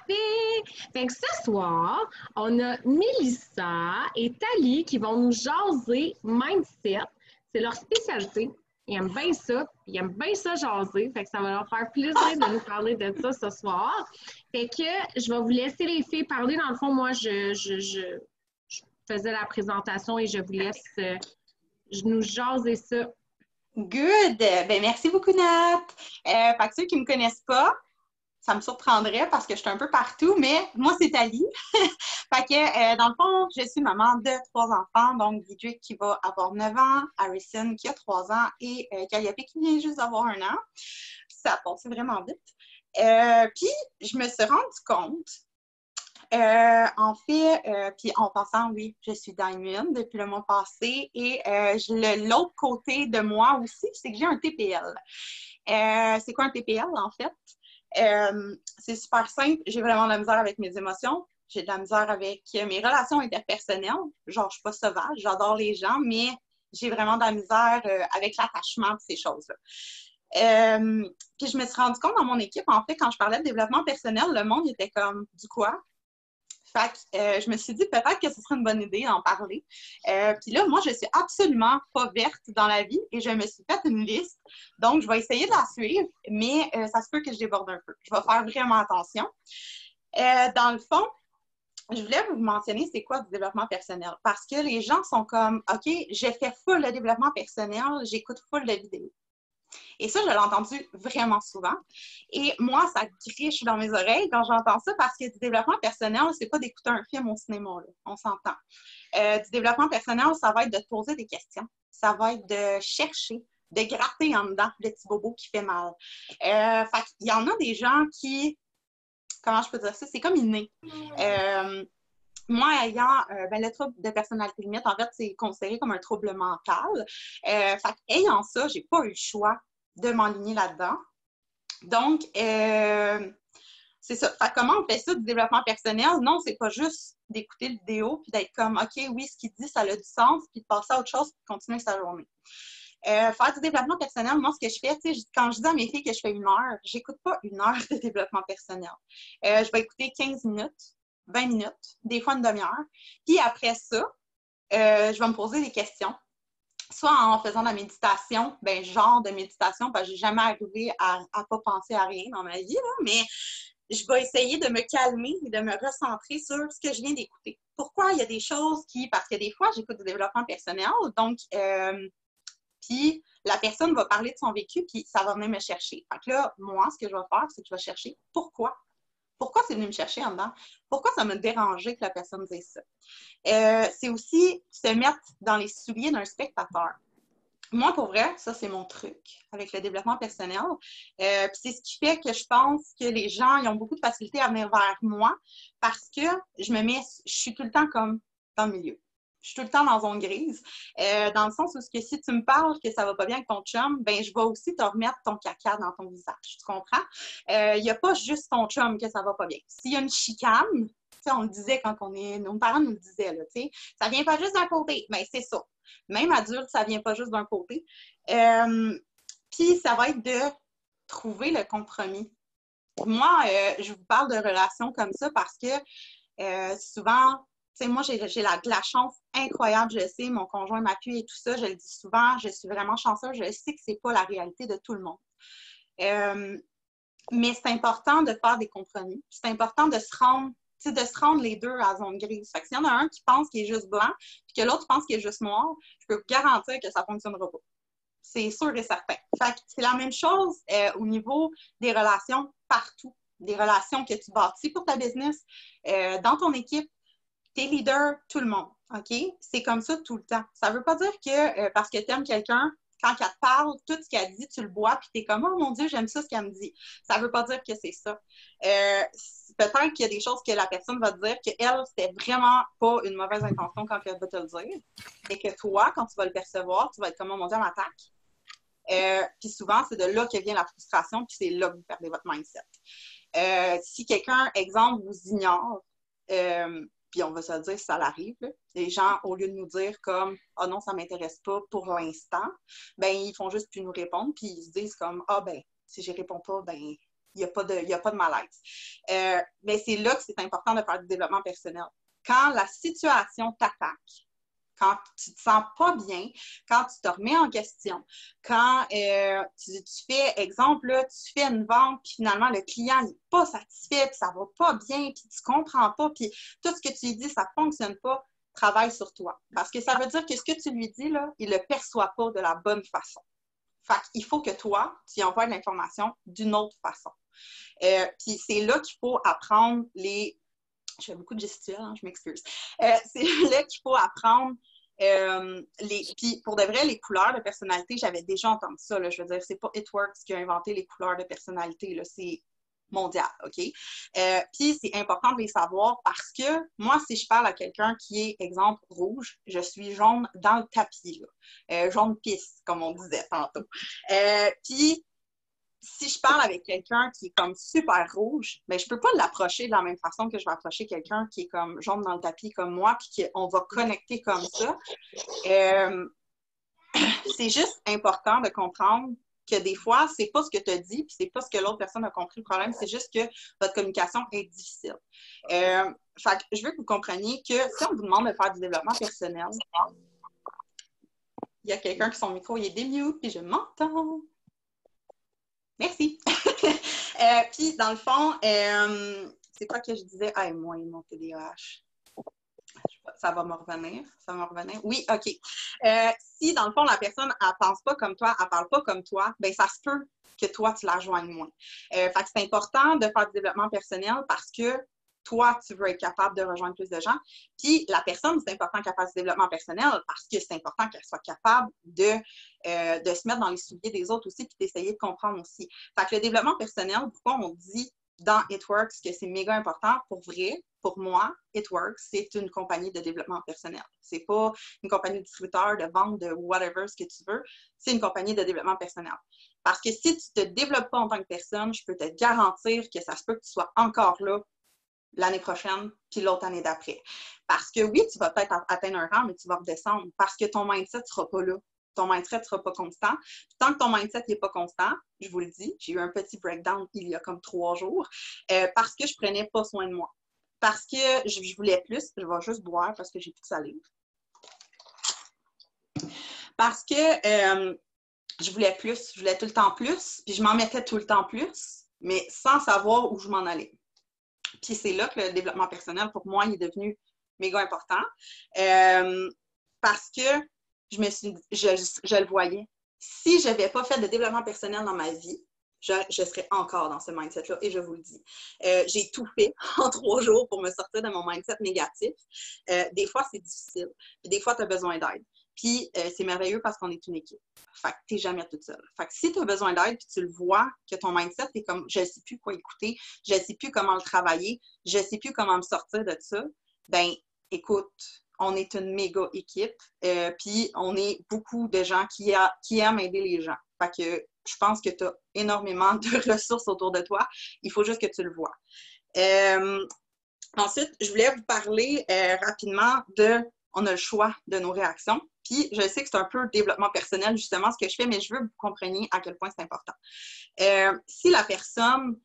Parfait! Fait que ce soir, on a Mélissa et Thalie qui vont nous jaser mindset. C'est leur spécialité. Ils aiment bien ça, puis ils aiment bien ça jaser. Fait que ça va leur faire plaisir de nous parler de ça ce soir. Fait que je vais vous laisser les filles parler. Dans le fond, moi, je faisais la présentation et je vous laisse nous jaser ça. Good! Ben merci beaucoup, Nat. Fait que ceux qui ne me connaissent pas, ça me surprendrait parce que je suis un peu partout, mais moi, c'est Thalie. Fait que, dans le fond, je suis maman de 3 enfants, donc Vidrick qui va avoir 9 ans, Harrison qui a 3 ans et Calliope qui vient juste d'avoir 1 an. Ça a passé vraiment vite. Puis, je me suis rendu compte, en fait, puis en passant, oui, je suis Diamond depuis le mois passé et l'autre côté de moi aussi, c'est que j'ai un TPL. C'est quoi un TPL, en fait? C'est super simple. J'ai vraiment de la misère avec mes émotions. J'ai de la misère avec mes relations interpersonnelles. Genre, je suis pas sauvage, j'adore les gens, mais j'ai vraiment de la misère avec l'attachement de ces choses-là. Puis je me suis rendu compte dans mon équipe, en fait, quand je parlais de développement personnel, le monde était comme, du quoi? Fait que je me suis dit peut-être que ce serait une bonne idée d'en parler. Puis là, moi, je suis absolument pas verte dans la vie et je me suis fait une liste. Donc, je vais essayer de la suivre, mais ça se peut que je déborde un peu. Je vais faire vraiment attention. Dans le fond, je voulais vous mentionner c'est quoi du développement personnel. Parce que les gens sont comme, OK, j'ai fait full de développement personnel, j'écoute full de vidéos. Et ça, je l'ai entendu vraiment souvent. Et moi, ça griche dans mes oreilles quand j'entends ça parce que du développement personnel, c'est pas d'écouter un film au cinéma, là. On s'entend. Du développement personnel, ça va être de te poser des questions. Ça va être de chercher, de gratter en dedans le petit bobo qui fait mal. Fait qu'il y en a des gens qui, comment je peux dire ça, c'est comme inné. Moi, ayant le trouble de personnalité limite, en fait, c'est considéré comme un trouble mental. Fait qu'ayant ça, j'ai pas eu le choix de m'enligner là-dedans. Donc, c'est ça. Fait comment on fait ça du développement personnel? Non, c'est pas juste d'écouter le vidéo puis d'être comme, OK, oui, ce qu'il dit, ça a du sens, puis de passer à autre chose puis de continuer sa journée. Faire du développement personnel, moi, ce que je fais, quand je dis à mes filles que je fais 1 heure, j'écoute pas 1 heure de développement personnel. Je vais écouter 15 minutes, 20 minutes, des fois une demi-heure. Puis après ça, je vais me poser des questions. Soit en faisant de la méditation, genre de méditation, parce que j'ai jamais arrivé à pas penser à rien dans ma vie, là, mais je vais essayer de me calmer et de me recentrer sur ce que je viens d'écouter. Pourquoi il y a des choses parce que des fois, j'écoute du développement personnel, donc, puis la personne va parler de son vécu, puis ça va venir me chercher. Donc là, moi, ce que je vais faire, c'est que je vais chercher pourquoi. Pourquoi c'est venu me chercher en dedans? Pourquoi ça m'a dérangé que la personne dise ça? C'est aussi se mettre dans les souliers d'un spectateur. Moi, pour vrai, ça, c'est mon truc avec le développement personnel. Puis c'est ce qui fait que je pense que les gens ils ont beaucoup de facilité à venir vers moi parce que je suis tout le temps comme dans le milieu. Je suis tout le temps dans zone grise. Dans le sens où si tu me parles que ça va pas bien avec ton chum, je vais aussi te remettre ton caca dans ton visage. Tu comprends? Il n'y a pas juste ton chum que ça va pas bien. S'il y a une chicane, on le disait quand nos parents nous le disaient, là, ça vient pas juste d'un côté. C'est ça. Même adulte, ça vient pas juste d'un côté. Puis, ça va être de trouver le compromis. Moi, je vous parle de relations comme ça parce que souvent, moi, j'ai la chance incroyable, je le sais, mon conjoint m'appuie et tout ça, je le dis souvent, je suis vraiment chanceuse, je sais que c'est pas la réalité de tout le monde. Mais c'est important de faire des compromis. C'est important de se rendre les deux à zone grise. Fait que s'il y en a un qui pense qu'il est juste blanc, puis que l'autre pense qu'il est juste noir, je peux vous garantir que ça ne fonctionnera pas. C'est sûr et certain. Fait que c'est la même chose au niveau des relations partout. Des relations que tu bâtis pour ta business, dans ton équipe, tes leaders, tout le monde. OK? C'est comme ça tout le temps. Ça ne veut pas dire que parce que tu aimes quelqu'un, quand elle te parle, tout ce qu'elle dit, tu le bois, puis tu es comme, oh mon Dieu, j'aime ça ce qu'elle me dit. Ça ne veut pas dire que c'est ça. Peut-être qu'il y a des choses que la personne va te dire qu'elle, c'était vraiment pas une mauvaise intention quand elle va te le dire. Et que toi, quand tu vas le percevoir, tu vas être comme, oh mon Dieu, elle m'attaque. Puis souvent, c'est de là que vient la frustration, puis c'est là que vous perdez votre mindset. Si quelqu'un, exemple, vous ignore, puis on va se dire si ça l'arrive, là. Les gens, au lieu de nous dire comme « Ah non, ça ne m'intéresse pas pour l'instant », ils font juste plus nous répondre, puis ils se disent comme « Ah si je réponds pas, il n'y a pas de malaise. Mais c'est là que c'est important de faire du développement personnel. Quand la situation t'attaque, quand tu te sens pas bien, quand tu te remets en question, quand tu fais, exemple, là, tu fais une vente, puis finalement, le client n'est pas satisfait, puis ça va pas bien, puis tu comprends pas, puis tout ce que tu lui dis, ça fonctionne pas, travaille sur toi. Parce que ça veut dire que ce que tu lui dis, là, il le perçoit pas de la bonne façon. Fait qu'il faut que toi, tu y envoies de l'information d'une autre façon. Puis c'est là qu'il faut apprendre les... Je fais beaucoup de gestuels, hein, je m'excuse. C'est là qu'il faut apprendre puis pour de vrai, les couleurs de personnalité, j'avais déjà entendu ça. Là, je veux dire, c'est pas It Works qui a inventé les couleurs de personnalité. Là, c'est mondial, OK? Puis c'est important de les savoir parce que moi, si je parle à quelqu'un qui est, exemple, rouge, je suis jaune dans le tapis, là. Jaune pisse, comme on disait tantôt. Puis si je parle avec quelqu'un qui est comme super rouge, ben je peux pas l'approcher de la même façon que je vais approcher quelqu'un qui est comme jaune dans le tapis comme moi, puis qu'on va connecter comme ça. C'est juste important de comprendre que des fois, c'est pas ce que tu as dit, puis c'est pas ce que l'autre personne a compris le problème, c'est juste que votre communication est difficile. Fait que je veux que vous compreniez que si on vous demande de faire du développement personnel, il y a quelqu'un qui son micro il est démute, puis je m'entends. Merci. Puis, dans le fond, c'est quoi que je disais? Ah, moi, mon TDAH. Ça va me revenir. Ça va me revenir. Oui, OK. Si, dans le fond, la personne, elle pense pas comme toi, elle parle pas comme toi, bien, ça se peut que toi, tu la rejoignes moins. Fait que c'est important de faire du développement personnel parce que toi, tu veux être capable de rejoindre plus de gens. Puis, la personne, c'est important qu'elle fasse du développement personnel parce que c'est important qu'elle soit capable de se mettre dans les souliers des autres aussi puis d'essayer de comprendre aussi. Fait que le développement personnel, pourquoi on dit dans It Works que c'est méga important, pour vrai, pour moi, It Works, c'est une compagnie de développement personnel. C'est pas une compagnie de distributeur, de vente, de whatever, ce que tu veux. C'est une compagnie de développement personnel. Parce que si tu ne te développes pas en tant que personne, je peux te garantir que ça se peut que tu sois encore là l'année prochaine, puis l'autre année d'après. Parce que oui, tu vas peut-être atteindre un rang, mais tu vas redescendre parce que ton mindset ne sera pas là. Ton mindset ne sera pas constant. Puis tant que ton mindset n'est pas constant, je vous le dis, j'ai eu un petit breakdown il y a comme 3 jours, parce que je ne prenais pas soin de moi. Parce que je voulais plus, je vais juste boire parce que j'ai plus de salive. Parce que je voulais plus, je voulais tout le temps plus, puis je m'en mettais tout le temps plus, mais sans savoir où je m'en allais. Puis c'est là que le développement personnel, pour moi, il est devenu méga important. Parce que je le voyais. Si je n'avais pas fait de développement personnel dans ma vie, je serais encore dans ce mindset-là, et je vous le dis. J'ai tout fait en 3 jours pour me sortir de mon mindset négatif. Des fois, c'est difficile. Puis des fois, tu as besoin d'aide. Puis c'est merveilleux parce qu'on est une équipe. Fait que tu n'es jamais toute seule. Fait que si tu as besoin d'aide puis tu le vois, que ton mindset est comme je ne sais plus quoi écouter, je ne sais plus comment le travailler, je ne sais plus comment me sortir de ça, ben écoute, on est une méga équipe. Puis on est beaucoup de gens qui aiment aider les gens. Fait que je pense que tu as énormément de ressources autour de toi. Il faut juste que tu le vois. Ensuite, je voulais vous parler rapidement on a le choix de nos réactions. Puis, je sais que c'est un peu développement personnel, justement, ce que je fais, mais je veux que vous compreniez à quel point c'est important. Si la personne,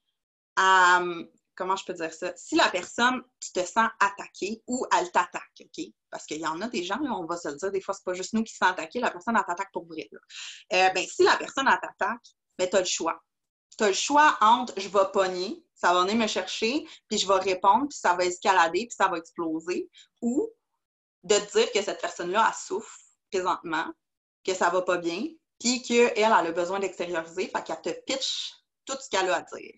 comment je peux dire ça? Si la personne, tu te sens attaquée ou elle t'attaque, OK? Parce qu'il y en a des gens, là, on va se le dire, des fois, c'est pas juste nous qui se sent attaquer, la personne, elle t'attaque pour vrai. Ben, si la personne, elle t'attaque, ben, tu as le choix. Tu as le choix entre je vais pogner, ça va venir me chercher, puis je vais répondre, puis ça va escalader, puis ça va exploser, ou de te dire que cette personne-là, elle souffre présentement, que ça va pas bien, puis qu'elle a besoin d'extérioriser, fait qu'elle te pitch tout ce qu'elle a à dire.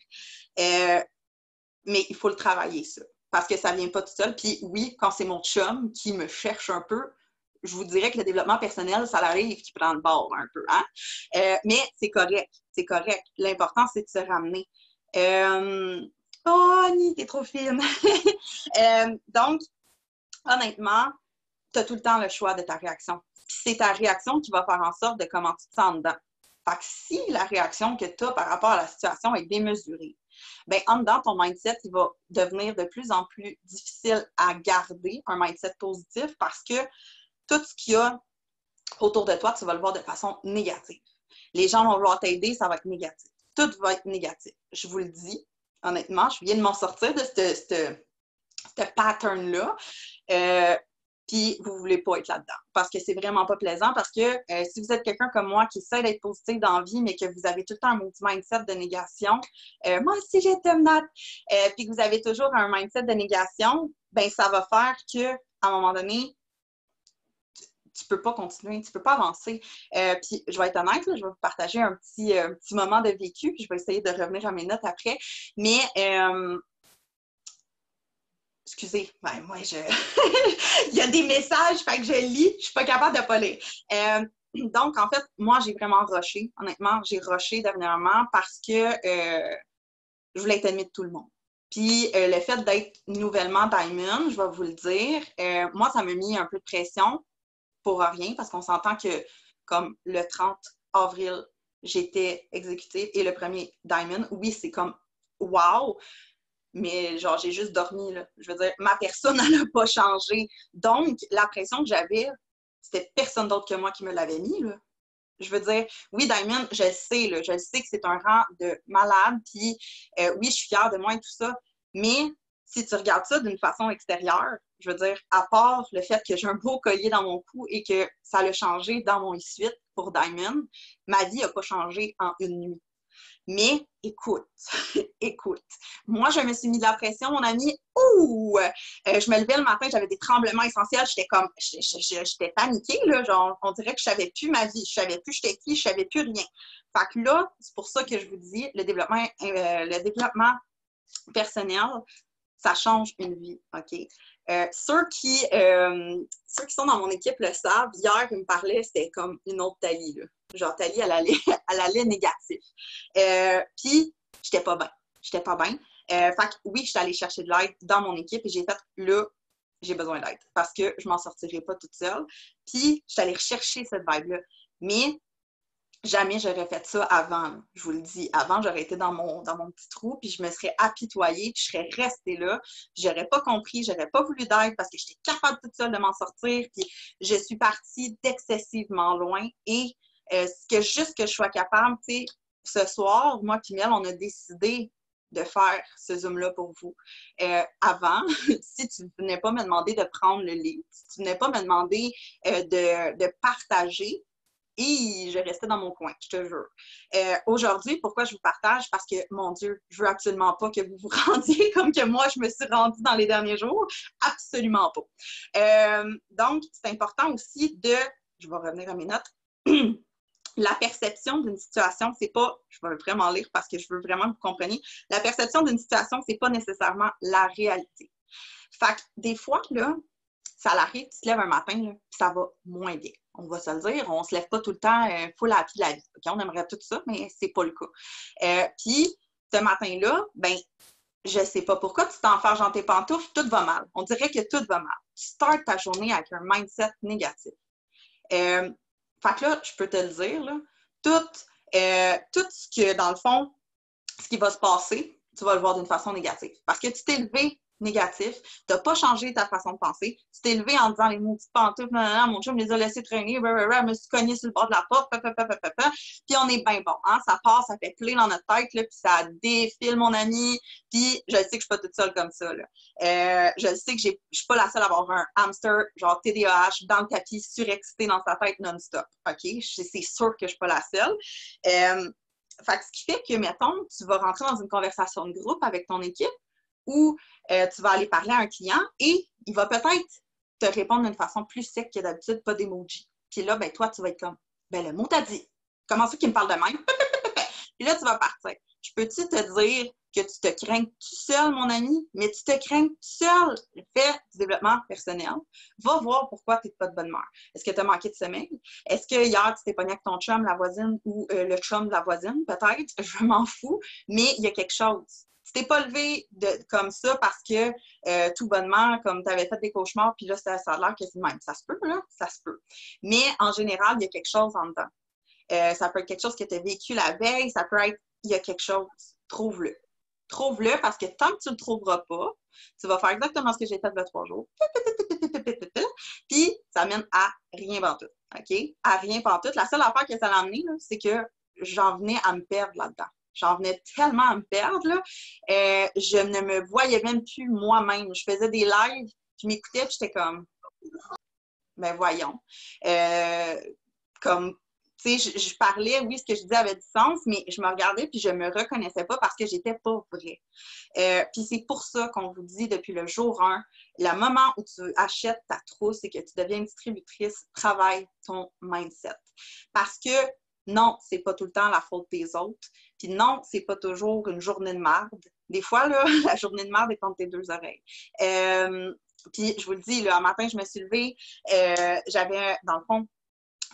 Mais il faut le travailler, ça, parce que ça vient pas tout seul. Puis oui, quand c'est mon chum qui me cherche un peu, je vous dirais que le développement personnel, ça l'arrive qui prend le bord un peu, hein? Mais c'est correct, c'est correct. L'important, c'est de se ramener. Oh, Annie, t'es trop fine! Donc, honnêtement, tu as tout le temps le choix de ta réaction. Puis c'est ta réaction qui va faire en sorte de comment tu te sens dedans. Fait que si la réaction que tu as par rapport à la situation est démesurée, bien, en dedans, ton mindset, il va devenir de plus en plus difficile à garder, un mindset positif, parce que tout ce qu'il y a autour de toi, tu vas le voir de façon négative. Les gens vont vouloir t'aider, ça va être négatif. tout va être négatif. Je vous le dis, honnêtement, je viens de m'en sortir de ce pattern-là. Puis vous ne voulez pas être là-dedans parce que c'est vraiment pas plaisant. Parce que si vous êtes quelqu'un comme moi qui essaie d'être positif dans la vie, mais que vous avez tout le temps un mindset de négation, moi aussi j'étais Nat, puis que vous avez toujours un mindset de négation, ben ça va faire que à un moment donné, tu peux pas continuer, tu peux pas avancer. Puis je vais être honnête, là, je vais vous partager un petit moment de vécu, puis je vais essayer de revenir à mes notes après. Mais excusez, ben, moi, il y a des messages, fait que je lis, je suis pas capable de pas lire. Donc, en fait, moi, j'ai vraiment rushé. Honnêtement, j'ai rushé dernièrement parce que je voulais être amie de tout le monde. Puis, le fait d'être nouvellement Diamond, je vais vous le dire, moi, ça m'a mis un peu de pression pour rien parce qu'on s'entend que, comme le 30 avril, j'étais exécutive et le premier Diamond, oui, c'est comme wow! Mais genre, j'ai juste dormi, là. Je veux dire, ma personne, elle n'a pas changé. Donc, la pression que j'avais, c'était personne d'autre que moi qui me l'avait mis, là. Je veux dire, oui, Diamond, je le sais, là, je le sais que c'est un rang de malade, puis oui, je suis fière de moi et tout ça, mais si tu regardes ça d'une façon extérieure, je veux dire, à part le fait que j'ai un beau collier dans mon cou et que ça l'a changé dans mon essuie pour Diamond, ma vie n'a pas changé en une nuit. Mais écoute, écoute, moi, je me suis mis de la pression, mon ami. Ouh! Je me levais le matin, j'avais des tremblements essentiels. J'étais comme, j'étais paniquée, là. Genre, on dirait que je savais plus ma vie. Je savais plus j'étais qui, je savais plus rien. Fait que là, c'est pour ça que je vous dis, le développement personnel, ça change une vie, OK? Ceux qui sont dans mon équipe le savent. Hier, ils me parlaient, c'était comme une autre Thalie, là. Genre, Thalie, elle allait négatif. Puis, j'étais pas bien. J'étais pas bien. Fait que oui, je suis allée chercher de l'aide dans mon équipe et j'ai fait, là, j'ai besoin d'aide parce que je m'en sortirai pas toute seule. Puis, je suis allée rechercher cette vibe-là. Mais, jamais j'aurais fait ça avant, là. Je vous le dis. Avant, j'aurais été dans mon petit trou, puis je me serais apitoyée, puis je serais restée là. J'aurais pas compris, j'aurais pas voulu d'aide parce que j'étais capable toute seule de m'en sortir, puis je suis partie d'excessivement loin. Et juste que je sois capable, tu sais, ce soir, moi puis Miel, on a décidé de faire ce Zoom-là pour vous. Avant, si tu ne venais pas me demander de prendre le lead, si tu ne venais pas me demander de partager, et je restais dans mon coin, je te jure. Aujourd'hui, pourquoi je vous partage? Parce que, mon Dieu, je veux absolument pas que vous vous rendiez comme que moi, je me suis rendue dans les derniers jours. Absolument pas. Donc, c'est important aussi je vais revenir à mes notes, la perception d'une situation, c'est pas, je vais vraiment lire parce que je veux vraiment que vous compreniez, la perception d'une situation, c'est pas nécessairement la réalité. Fait que des fois, là, ça l'arrive, tu te lèves un matin, là, puis ça va moins bien. On va se le dire, on se lève pas tout le temps full happy de la vie. Okay? On aimerait tout ça, mais c'est pas le cas. Puis, ce matin-là, ben, je sais pas pourquoi tu t'enfermes dans tes pantoufles, tout va mal. On dirait que tout va mal. Tu startes ta journée avec un mindset négatif. Fait que là, je peux te le dire, là, tout ce que, dans le fond, ce qui va se passer, tu vas le voir d'une façon négative. Parce que tu t'es levé négatif, tu n'as pas changé ta façon de penser, tu t'es levé en disant les mots petites pantoufles, mon chum me les a laissés traîner, je me suis cogné sur le bord de la porte, puis on est bien bon, hein? Ça part, ça fait plein dans notre tête, là, puis ça défile, mon ami, puis je sais que je ne suis pas toute seule comme ça, là. Je sais que je ne suis pas la seule à avoir un hamster, genre TDAH, dans le tapis, surexcité dans sa tête non-stop, OK? C'est sûr que je ne suis pas la seule. Fait que ce qui fait que, mettons, tu vas rentrer dans une conversation de groupe avec ton équipe ou tu vas aller parler à un client et il va peut-être te répondre d'une façon plus sec que d'habitude, pas d'emoji. Puis là, ben toi, tu vas être comme, ben le mot t'a dit. Comment ça qu'il me parle de même? Puis là, tu vas partir. Je peux-tu te dire que tu te crains tout seul, mon ami, mais tu te crains tout seul. Fais du développement personnel. Va voir pourquoi tu n'es pas de bonne humeur. Est-ce que tu as manqué de sommeil? Est-ce que hier, tu t'es pogné avec ton chum, la voisine, ou le chum de la voisine, peut-être? Je m'en fous, mais il y a quelque chose. Tu t'es pas levé comme ça parce que tout bonnement, comme tu avais fait des cauchemars, puis là, ça a l'air que c'est le même. Ça se peut, là? Ça se peut. Mais en général, il y a quelque chose en dedans. Ça peut être quelque chose que tu as vécu la veille, ça peut être, il y a quelque chose. Trouve-le. Trouve-le parce que tant que tu ne le trouveras pas, tu vas faire exactement ce que j'ai fait il y a 3 jours. Puis, ça mène à rien pantoute. OK? À rien pantoute. La seule affaire que ça l'a amené, c'est que j'en venais à me perdre là-dedans. J'en venais tellement à me perdre, là. Je ne me voyais même plus moi-même. Je faisais des lives, je m'écoutais, puis j'étais comme, ben voyons. Comme, tu sais, je parlais, oui, ce que je disais avait du sens, mais je me regardais puis je me reconnaissais pas parce que j'étais pas vraie. Puis c'est pour ça qu'on vous dit depuis le jour 1, le moment où tu achètes ta trousse et que tu deviens une distributrice, travaille ton mindset. Parce que non, c'est pas tout le temps la faute des autres. Puis non, c'est pas toujours une journée de marde. Des fois, là, la journée de marde est entre tes deux oreilles. Puis je vous le dis, là, un matin, je me suis levée, j'avais, dans le fond,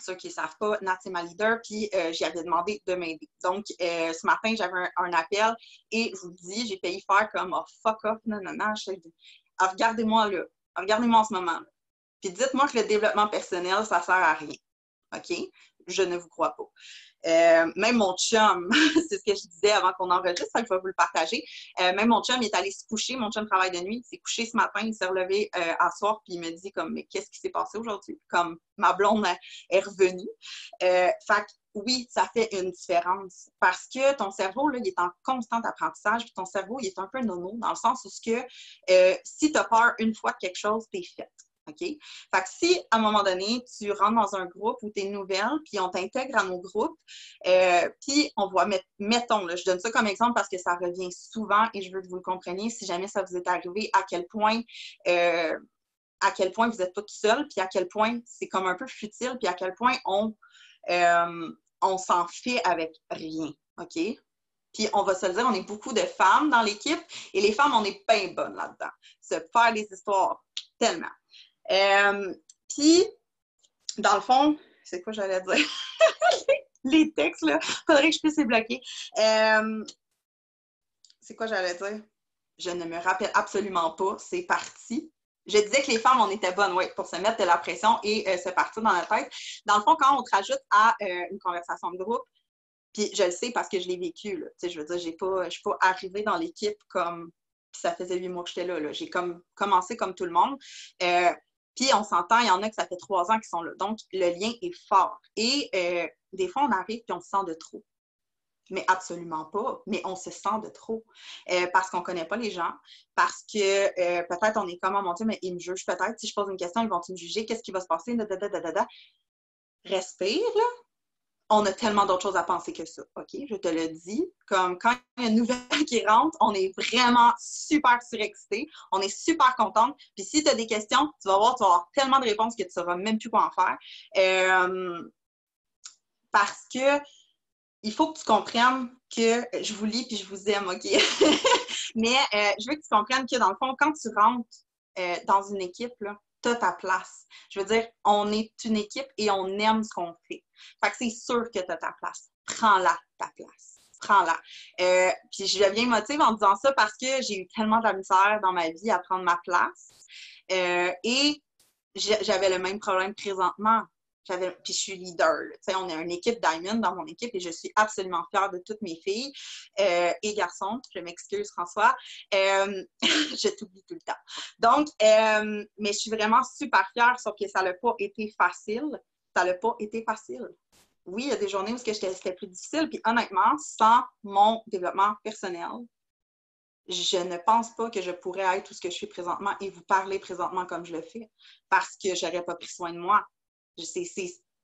ceux qui ne savent pas, Nat, c'est ma leader, puis j'y avais demandé de m'aider. Donc, ce matin, j'avais un appel et je vous le dis, j'ai failli faire comme oh, fuck off, non, non, non. Ah, regardez-moi là, regardez-moi en ce moment. Puis dites-moi que le développement personnel, ça ne sert à rien. OK? Je ne vous crois pas. Même mon chum, c'est ce que je disais avant qu'on enregistre, ça, je vais vous le partager. Même mon chum, il est allé se coucher. Mon chum travaille de nuit. Il s'est couché ce matin, il s'est relevé à soir, puis il me dit comme, mais qu'est-ce qui s'est passé aujourd'hui? Comme ma blonde est revenue. Fait que oui, ça fait une différence parce que ton cerveau, là, il est en constant apprentissage, puis ton cerveau, il est un peu nono dans le sens où si tu as peur une fois de quelque chose, t'es fait. OK? Fait que si, à un moment donné, tu rentres dans un groupe où tu es nouvelle, puis on t'intègre à nos groupes, puis on voit, mettons, là, je donne ça comme exemple parce que ça revient souvent et je veux que vous le compreniez, si jamais ça vous est arrivé, à quel point vous n'êtes pas tout seul, puis à quel point c'est comme un peu futile, puis à quel point on s'en fait avec rien. OK? Puis on va se le dire, on est beaucoup de femmes dans l'équipe et les femmes, on est bien bonnes là-dedans. Se faire des histoires, tellement. Puis, dans le fond, c'est quoi j'allais dire? Les textes, là, faudrait que je puisse les bloquer. C'est quoi j'allais dire? Je ne me rappelle absolument pas. C'est parti. Je disais que les femmes, on était bonnes, oui, pour se mettre de la pression et se partir dans la tête. Dans le fond, quand on te rajoute à une conversation de groupe, puis je le sais parce que je l'ai vécu, là. Tu sais, je veux dire, je ne suis pas arrivée dans l'équipe comme... Puis ça faisait 8 mois que j'étais là. J'ai commencé comme tout le monde. Puis on s'entend, il y en a que ça fait 3 ans qu'ils sont là. Donc, le lien est fort. Et des fois, on arrive puis on se sent de trop. Mais absolument pas. Mais on se sent de trop. Parce qu'on ne connaît pas les gens. Parce que peut-être on est comme, oh mon Dieu, mais ils me jugent peut-être. Si je pose une question, ils vont-ils me juger? Qu'est-ce qui va se passer? Respire, là. On a tellement d'autres choses à penser que ça, OK? Je te le dis. Comme quand il y a une nouvelle qui rentre, on est vraiment super surexcité. On est super contente. Puis si tu as des questions, tu vas avoir tellement de réponses que tu ne sauras même plus quoi en faire. Parce que il faut que tu comprennes que je vous lis puis je vous aime, OK? Mais je veux que tu comprennes que dans le fond, quand tu rentres dans une équipe, là, tu as ta place. Je veux dire, on est une équipe et on aime ce qu'on fait. Fait que c'est sûr que tu as ta place. Prends-la, ta place. Prends-la. Puis je deviens motive en disant ça parce que j'ai eu tellement de la misère dans ma vie à prendre ma place. Et j'avais le même problème présentement. Puis je suis leader. On est une équipe Diamond dans mon équipe et je suis absolument fière de toutes mes filles et garçons. Je m'excuse, François. Je t'oublie tout le temps. Donc, mais je suis vraiment super fière, sauf que ça n'a pas été facile. Ça n'a pas été facile. Oui, il y a des journées où c'était plus difficile. Puis honnêtement, sans mon développement personnel, je ne pense pas que je pourrais être tout ce que je suis présentement et vous parler présentement comme je le fais parce que je n'aurais pas pris soin de moi. C'est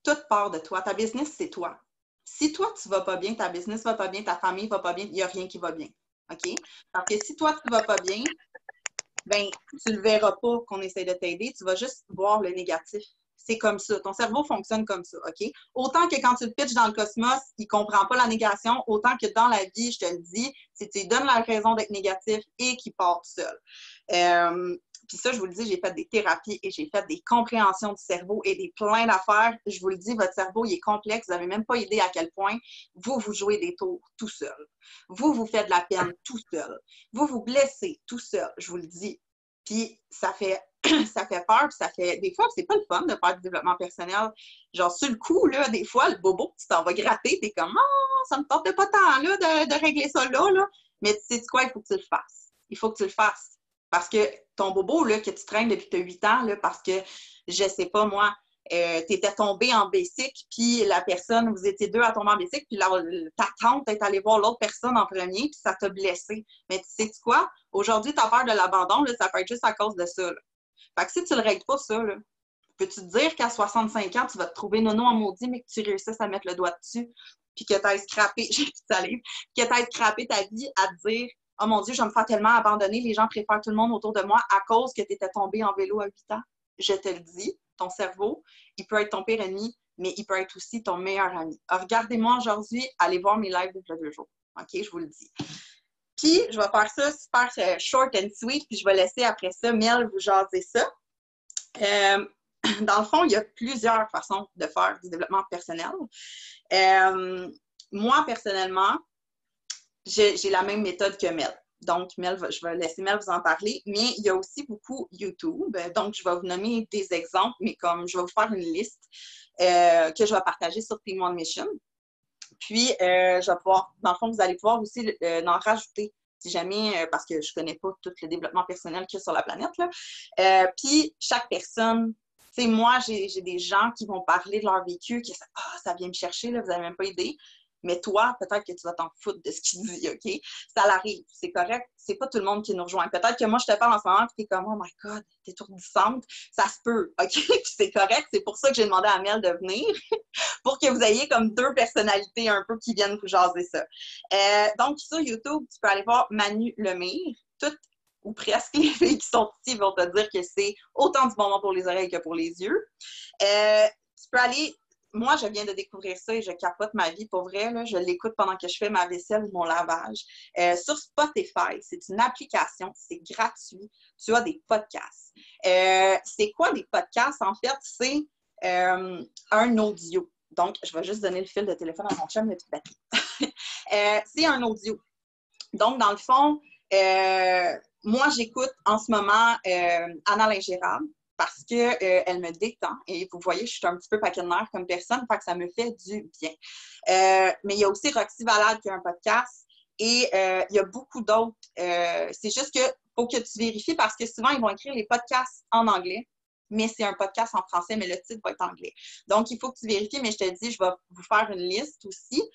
toute part de toi. Ta business, c'est toi. Si toi, tu ne vas pas bien, ta business ne va pas bien, ta famille ne va pas bien, il n'y a rien qui va bien. OK? Parce que si toi, tu ne vas pas bien, ben, tu ne le verras pas qu'on essaie de t'aider. Tu vas juste voir le négatif. C'est comme ça. Ton cerveau fonctionne comme ça, OK? Autant que quand tu le pitches dans le cosmos, il ne comprend pas la négation, autant que dans la vie, je te le dis, si tu lui donnes la raison d'être négatif et qu'il part tout seul. Puis ça, je vous le dis, j'ai fait des thérapies et j'ai fait des compréhensions du cerveau et des plein d'affaires. Je vous le dis, votre cerveau, il est complexe. Vous n'avez même pas idée à quel point vous jouez des tours tout seul. Vous faites de la peine tout seul. Vous blessez tout seul, je vous le dis. Puis ça fait peur, puis ça fait... Des fois, c'est pas le fun de faire du développement personnel. Genre, sur le coup, là, des fois, le bobo, tu t'en vas gratter, t'es comme « Oh, ça me tente pas tant, là, de régler ça là. » Mais tu sais quoi, il faut que tu le fasses. Il faut que tu le fasses. Parce que ton bobo, là, que tu traînes depuis que tu as 8 ans, là, parce que, je sais pas, moi, t'étais tombé en bicycle, puis la personne, vous étiez deux à tomber en bicycle, puis ta tante est allée voir l'autre personne en premier, puis ça t'a blessé. Mais tu sais quoi? Aujourd'hui, t'as peur de l'abandon, là, ça peut être juste à cause de ça, là. Fait que si tu le règles pas, ça, là, peux-tu te dire qu'à 65 ans, tu vas te trouver nono en maudit, mais que tu réussisses à mettre le doigt dessus, puis que t'aies scrappé, j'ai plus de salive, que t'aies scrappé ta vie à te dire « Oh mon Dieu, je vais me faire tellement abandonner, les gens préfèrent tout le monde autour de moi à cause que tu étais tombé en vélo à 8 ans. » Je te le dis, ton cerveau, il peut être ton pire ennemi, mais il peut être aussi ton meilleur ami. Alors, regardez-moi aujourd'hui, allez voir mes lives de 2 jours. OK, je vous le dis. Puis, je vais faire ça super short and sweet, puis je vais laisser après ça Mel vous jaser ça. Dans le fond, il y a plusieurs façons de faire du développement personnel. Moi, personnellement, j'ai la même méthode que Mel. Donc, Mel, je vais laisser Mel vous en parler, mais il y a aussi beaucoup YouTube. Donc, je vais vous nommer des exemples, mais comme je vais vous faire une liste que je vais partager sur Team One Mission. Puis, je vais pouvoir, dans le fond, vous allez pouvoir aussi en rajouter, si jamais, parce que je ne connais pas tout le développement personnel qu'il y a sur la planète, là. Puis, chaque personne, tu sais, moi, j'ai des gens qui vont parler de leur vécu, qui disent « Ah, ça vient me chercher, là, vous n'avez même pas idée. » Mais toi, peut-être que tu vas t'en foutre de ce qu'il dit, OK? Ça l'arrive, c'est correct. C'est pas tout le monde qui nous rejoint. Peut-être que moi, je te parle en ce moment et t'es comme « Oh my God, t'es étourdissante. » Ça se peut, OK? C'est correct. C'est pour ça que j'ai demandé à Mel de venir, pour que vous ayez comme 2 personnalités un peu qui viennent vous jaser ça. Donc, sur YouTube, tu peux aller voir Manu Lemire. Toutes ou presque les filles qui sont ici vont te dire que c'est autant du bonbon pour les oreilles que pour les yeux. Tu peux aller... Moi, je viens de découvrir ça et je capote ma vie pour vrai. Là. Je l'écoute pendant que je fais ma vaisselle ou mon lavage. Sur Spotify, c'est une application, c'est gratuit. Tu as des podcasts. C'est quoi des podcasts? En fait, c'est un audio. Donc, je vais juste donner le fil de téléphone à mon chum, le petit batterie. C'est un audio. Donc, dans le fond, moi, j'écoute en ce moment Anna Lingérable, parce qu'elle me détend. Et vous voyez, je suis un petit peu paquet de nerfs comme personne, fait que ça me fait du bien. Mais il y a aussi Roxy Valade qui a un podcast et il y a beaucoup d'autres. C'est juste qu'il faut que tu vérifies parce que souvent, ils vont écrire les podcasts en anglais, mais c'est un podcast en français, mais le titre va être anglais. Donc, il faut que tu vérifies, mais je te dis, je vais vous faire une liste aussi.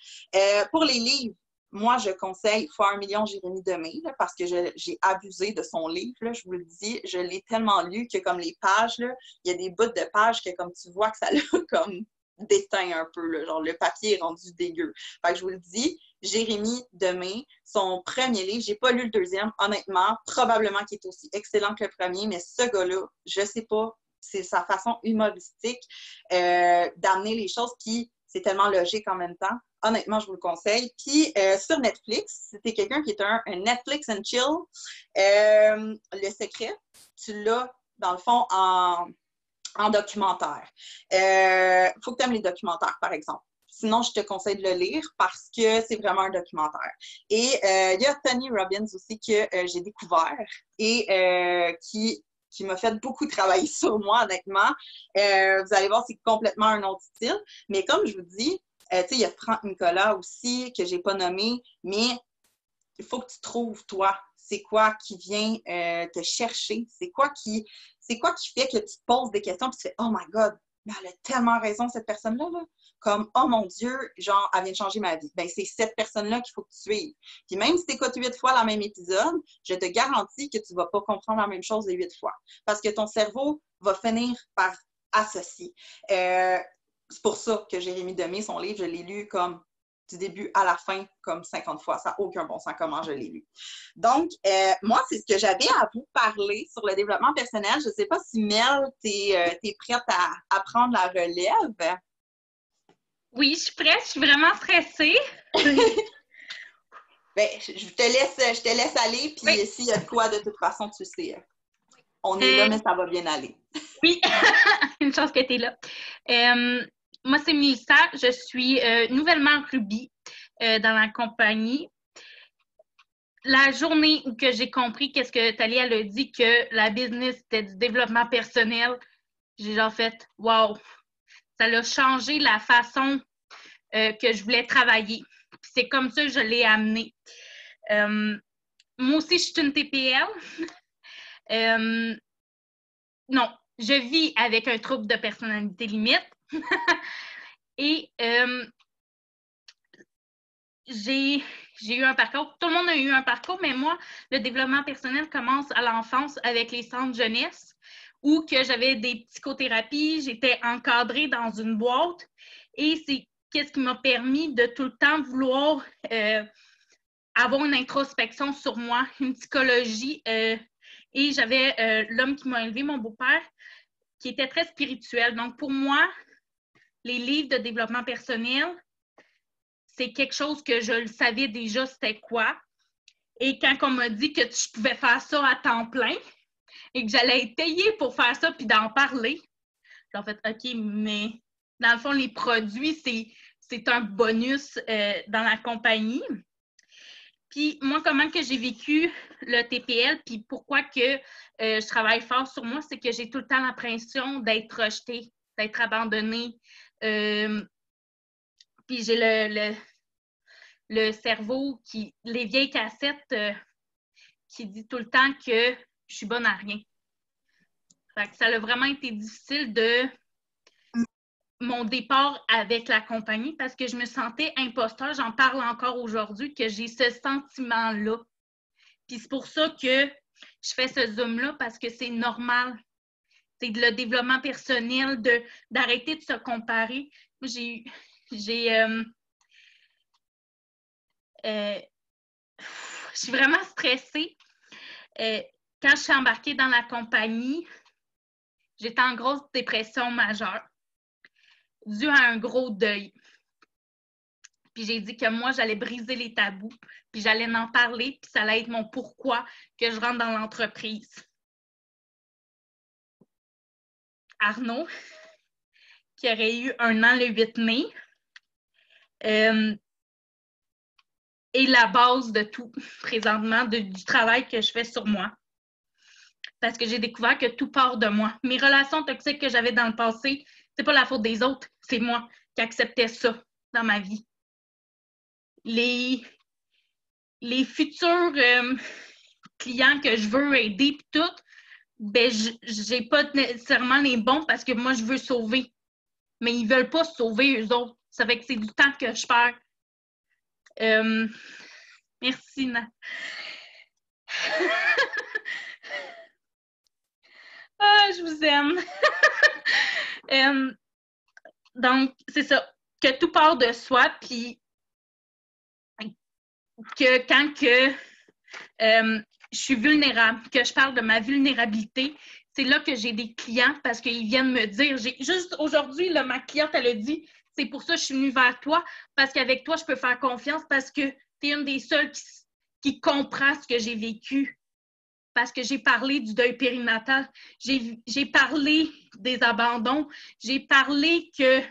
Pour les livres, moi, je conseille « Fois 1 million, Jérémie Demé » parce que j'ai abusé de son livre, là, je vous le dis. Je l'ai tellement lu que comme les pages, là, il y a des bouts de pages que comme tu vois que ça l'a comme déteint un peu, là, genre le papier est rendu dégueu. Fait que je vous le dis, Jérémie Demé, son premier livre, j'ai pas lu le deuxième, honnêtement, probablement qu'il est aussi excellent que le premier, mais ce gars-là, je sais pas, c'est sa façon humoristique d'amener les choses, puis c'est tellement logique en même temps. Honnêtement, je vous le conseille. Puis, sur Netflix, si t'es quelqu'un qui est un Netflix and chill, Le Secret, tu l'as, dans le fond, en documentaire. Faut que tu aimes les documentaires, par exemple. Sinon, je te conseille de le lire parce que c'est vraiment un documentaire. Et il y a Tony Robbins aussi que j'ai découvert et qui m'a fait beaucoup travailler sur moi, honnêtement. Vous allez voir, c'est complètement un autre style. Mais comme je vous dis, tu sais, il y a Franck Nicolas aussi, que je n'ai pas nommé, mais il faut que tu trouves, toi, c'est quoi qui vient te chercher, c'est quoi qui fait que tu te poses des questions et tu fais « Oh my God, mais elle a tellement raison, cette personne-là, là. » Comme « Oh mon Dieu, genre, elle vient de changer ma vie. » Ben, c'est cette personne-là qu'il faut que tu suives. Puis même si tu écoutes 8 fois le même épisode, je te garantis que tu ne vas pas comprendre la même chose les 8 fois. Parce que ton cerveau va finir par associer. C'est pour ça que Jérémie Demé, son livre, je l'ai lu comme du début à la fin, comme 50 fois. Ça n'a aucun bon sens comment je l'ai lu. Donc, moi, c'est ce que j'avais à vous parler sur le développement personnel. Je ne sais pas si Mel, tu es prête à prendre la relève? Oui, je suis prête. Je suis vraiment stressée. Ben, je te laisse aller, puis oui. S'il y a de quoi, de toute façon, tu sais. On est là, mais ça va bien aller. Oui, une chance que tu es là. Moi, c'est Mélissa. Je suis nouvellement Ruby dans la compagnie. La journée où que j'ai compris qu'est-ce que Thalia a dit, que la business, c'était du développement personnel, j'ai genre fait « Wow! » Ça a changé la façon que je voulais travailler. C'est comme ça que je l'ai amené. Moi aussi, je suis une TPL. Non, je vis avec un trouble de personnalité limite. Et j'ai eu un parcours. Tout le monde a eu un parcours, mais moi, le développement personnel commence à l'enfance avec les centres jeunesse où que j'avais des psychothérapies, j'étais encadrée dans une boîte et c'est qu'est-ce qui m'a permis de tout le temps vouloir avoir une introspection sur moi, une psychologie. Et j'avais l'homme qui m'a élevé, mon beau-père, qui était très spirituel. Donc, pour moi, les livres de développement personnel, c'est quelque chose que je le savais déjà c'était quoi. Et quand on m'a dit que je pouvais faire ça à temps plein et que j'allais être payée pour faire ça puis d'en parler, j'ai fait OK, mais dans le fond, les produits, c'est un bonus dans la compagnie. Puis moi, comment que j'ai vécu le TPL, puis pourquoi que je travaille fort sur moi, c'est que j'ai tout le temps l'impression d'être rejetée, d'être abandonnée. Puis j'ai le cerveau, les vieilles cassettes qui dit tout le temps que je suis bonne à rien. Fait que ça a vraiment été difficile de mon départ avec la compagnie parce que je me sentais imposteur. J'en parle encore aujourd'hui que j'ai ce sentiment-là. Puis c'est pour ça que je fais ce Zoom-là parce que c'est normal. C'est le développement personnel, d'arrêter de se comparer. Je suis vraiment stressée. Quand je suis embarquée dans la compagnie, j'étais en grosse dépression majeure dû à un gros deuil. Puis j'ai dit que moi, j'allais briser les tabous, puis j'allais en parler, puis ça allait être mon pourquoi que je rentre dans l'entreprise. Arnaud, qui aurait eu 1 an le 8 mai, est la base de tout, présentement, du travail que je fais sur moi. Parce que j'ai découvert que tout part de moi. Mes relations toxiques que j'avais dans le passé, c'est pas la faute des autres, c'est moi qui acceptais ça dans ma vie. Les futurs clients que je veux aider et tout, ben j'ai pas nécessairement les bons parce que moi, je veux sauver. Mais ils veulent pas se sauver, eux autres. Ça fait que c'est du temps que je perds. Merci, Nat. Je vous aime. Donc, c'est ça. Que tout part de soi, puis que quand que je suis vulnérable, que je parle de ma vulnérabilité, c'est là que j'ai des clients parce qu'ils viennent me dire, juste aujourd'hui, là, ma cliente, elle a dit, c'est pour ça que je suis venue vers toi, parce qu'avec toi, je peux faire confiance parce que tu es une des seules qui comprend ce que j'ai vécu. Parce que j'ai parlé du deuil périnatal, j'ai parlé des abandons, j'ai parlé que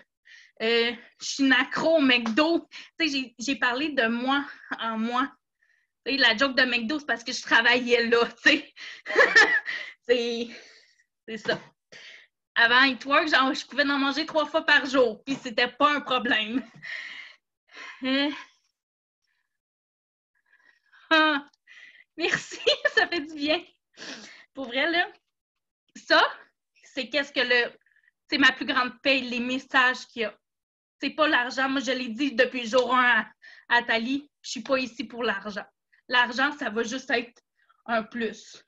je suis une accro au McDo. J'ai parlé de moi en moi. T'sais, la joke de McDo, c'est parce que je travaillais là. C'est ça. Avant Eatwork, je pouvais en manger 3 fois par jour, puis c'était pas un problème. Merci, ça fait du bien. Pour vrai, là, ça, c'est c'est ma plus grande paye, les messages qu'il y a. C'est pas l'argent. Moi, je l'ai dit depuis le jour 1 à Thalie, je suis pas ici pour l'argent. L'argent, ça va juste être un plus.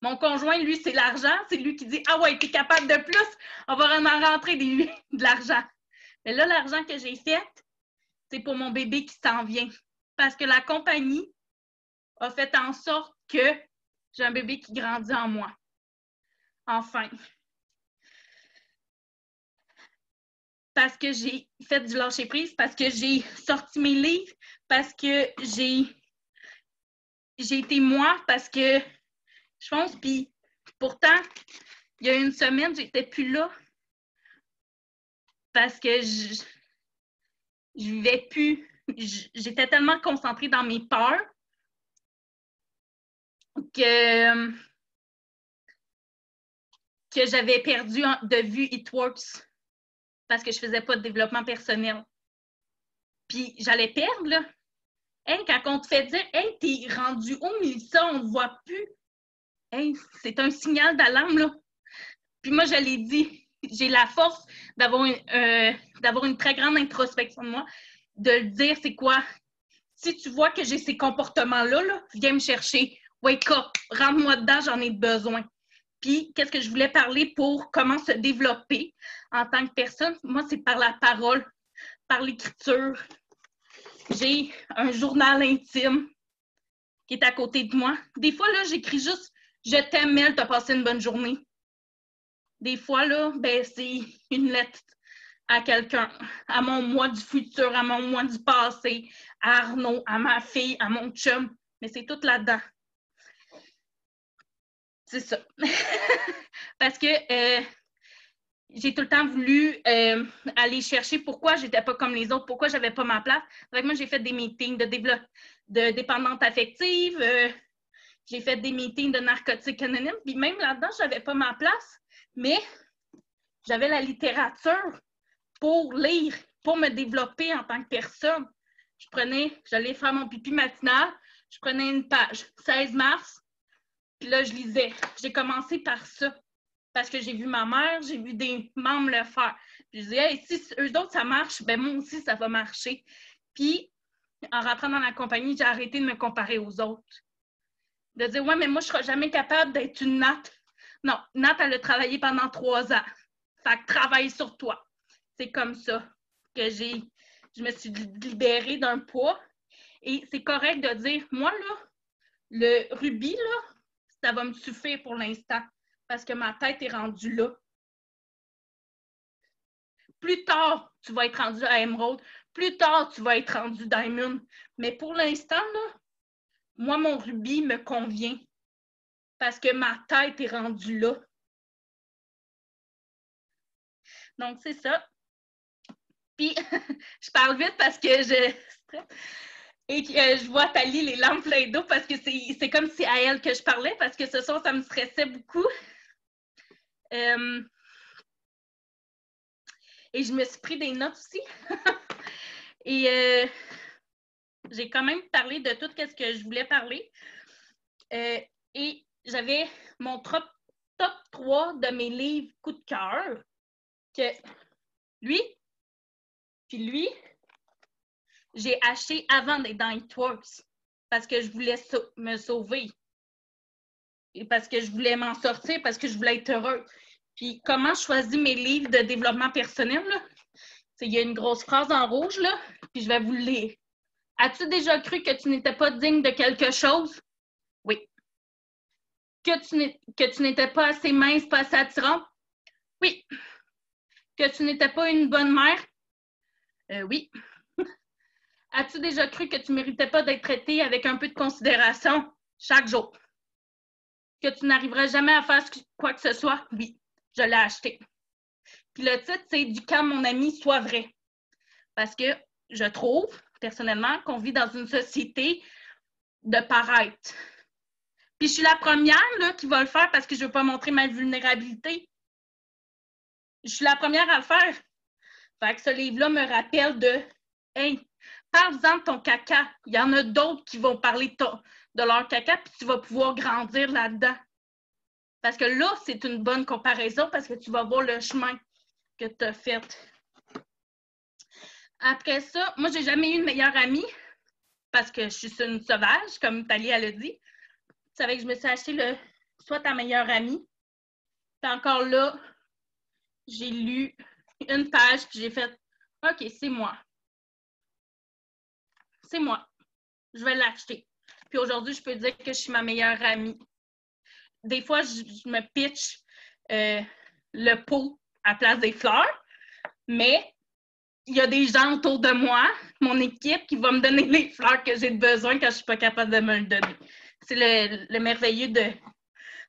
Mon conjoint, lui, c'est l'argent. C'est lui qui dit « Ah ouais, t'es capable de plus, on va vraiment rentrer de l'argent. » Mais là, l'argent que j'ai fait, c'est pour mon bébé qui s'en vient. Parce que la compagnie a fait en sorte que j'ai un bébé qui grandit en moi. Enfin. Parce que j'ai fait du lâcher-prise, parce que j'ai sorti mes livres, parce que j'ai été moi, parce que je pense, puis pourtant, il y a 1 semaine, j'étais plus là parce que je vivais plus. J'étais tellement concentrée dans mes peurs que j'avais perdu de vue Eatworks parce que je faisais pas de développement personnel. Puis j'allais perdre, là. Hey, quand on te fait dire « Hey, t'es rendu où, Mélissa? On ne te voit plus. » Hey, c'est un signal d'alarme, là. Puis moi, je l'ai dit, j'ai la force d'avoir une très grande introspection de moi, de le dire, c'est quoi? Si tu vois que j'ai ces comportements-là, là, viens me chercher. Wake up, rentre-moi dedans, j'en ai besoin. Puis, qu'est-ce que je voulais parler pour comment se développer en tant que personne? Moi, c'est par la parole, par l'écriture. J'ai un journal intime qui est à côté de moi. Des fois, là, j'écris juste « Je t'aime, Mel, t'as passé une bonne journée ». Des fois, là, ben, c'est une lettre à quelqu'un, à mon moi du futur, à mon moi du passé, à Arnaud, à ma fille, à mon chum. Mais c'est tout là-dedans. C'est ça. Parce que j'ai tout le temps voulu aller chercher pourquoi j'étais pas comme les autres, pourquoi j'avais pas ma place. Avec moi, j'ai fait des meetings de dépendante affective, j'ai fait des meetings de narcotiques anonymes, puis même là-dedans, j'avais pas ma place, mais j'avais la littérature pour lire, pour me développer en tant que personne. J'allais faire mon pipi matinal, je prenais une page, 16 mars, puis là, je lisais. J'ai commencé par ça, parce que j'ai vu ma mère, j'ai vu des membres le faire. Puis je disais, hey, si eux autres, ça marche, ben moi aussi, ça va marcher. Puis, en rentrant dans la compagnie, j'ai arrêté de me comparer aux autres. De dire, ouais, mais moi, je ne serai jamais capable d'être une Nat. Non, Nat, elle a travaillé pendant 3 ans. Fait que travaille sur toi. C'est comme ça que je me suis libérée d'un poids. Et c'est correct de dire, moi, là, le rubis, là, ça va me suffire pour l'instant parce que ma tête est rendue là. Plus tard, tu vas être rendu à Emerald. Plus tard, tu vas être rendu Diamond. Mais pour l'instant, là, moi, mon rubis me convient parce que ma tête est rendue là. Donc, c'est ça. Puis, je parle vite parce que je vois Thalie les lampes pleines d'eau parce que c'est comme si à elle que je parlais parce que ce soir, ça me stressait beaucoup. Et je me suis pris des notes aussi. Et j'ai quand même parlé de tout ce que je voulais parler. Et j'avais mon top 3 de mes livres coup de cœur. Que lui, puis lui, j'ai acheté avant d'être dans Hitworks parce que je voulais me sauver. Et parce que je voulais m'en sortir, parce que je voulais être heureuse. Puis comment je choisis mes livres de développement personnel, là? Il y a une grosse phrase en rouge, là, puis je vais vous le lire. As-tu déjà cru que tu n'étais pas digne de quelque chose? Oui. Que tu n'étais pas assez mince, pas assez attirante? Oui. Que tu n'étais pas une bonne mère? Oui. As-tu déjà cru que tu ne méritais pas d'être traitée avec un peu de considération chaque jour? Que tu n'arriverais jamais à faire quoi que ce soit? Oui, je l'ai acheté. Puis le titre, c'est « Du quand mon ami soit vrai ». Parce que je trouve, personnellement, qu'on vit dans une société de paraître. Puis je suis la première là, qui va le faire parce que je ne veux pas montrer ma vulnérabilité. Je suis la première à le faire. Fait que ce livre-là me rappelle de « Hey, parle-en de ton caca. Il y en a d'autres qui vont parler de leur caca, puis tu vas pouvoir grandir là-dedans. » Parce que là, c'est une bonne comparaison parce que tu vas voir le chemin que tu as fait. Après ça, moi, j'ai jamais eu une meilleure amie parce que je suis une sauvage, comme Thalie, elle a dit. C'est avec que je me suis acheté le « Sois ta meilleure amie ». Puis encore là, j'ai lu une page puis j'ai fait « OK, c'est moi. C'est moi. Je vais l'acheter. » Puis aujourd'hui, je peux dire que je suis ma meilleure amie. Des fois, je me pitch le pot à place des fleurs, mais il y a des gens autour de moi, mon équipe, qui va me donner les fleurs que j'ai besoin quand je ne suis pas capable de me le donner. C'est le merveilleux de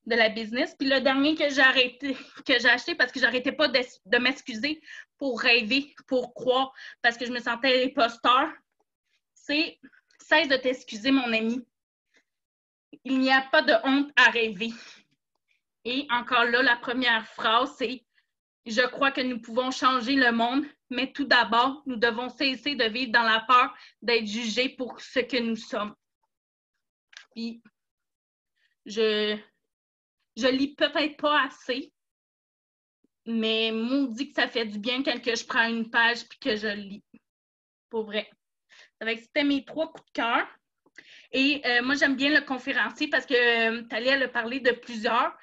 la business. Puis le dernier que j'ai acheté parce que j'arrêtais pas de m'excuser pour rêver, pour croire, parce que je me sentais imposteur, c'est « Cesse de t'excuser, mon ami. Il n'y a pas de honte à rêver. » Et encore là, la première phrase, c'est « Je crois que nous pouvons changer le monde, mais tout d'abord, nous devons cesser de vivre dans la peur d'être jugés pour ce que nous sommes. » Puis, je lis peut-être pas assez, Mais maudit que ça fait du bien quand que je prends une page et que je le lis. Pour vrai. C'était mes 3 coups de cœur. Et moi, j'aime bien le conférencier parce que Thalie, elle a parlé de plusieurs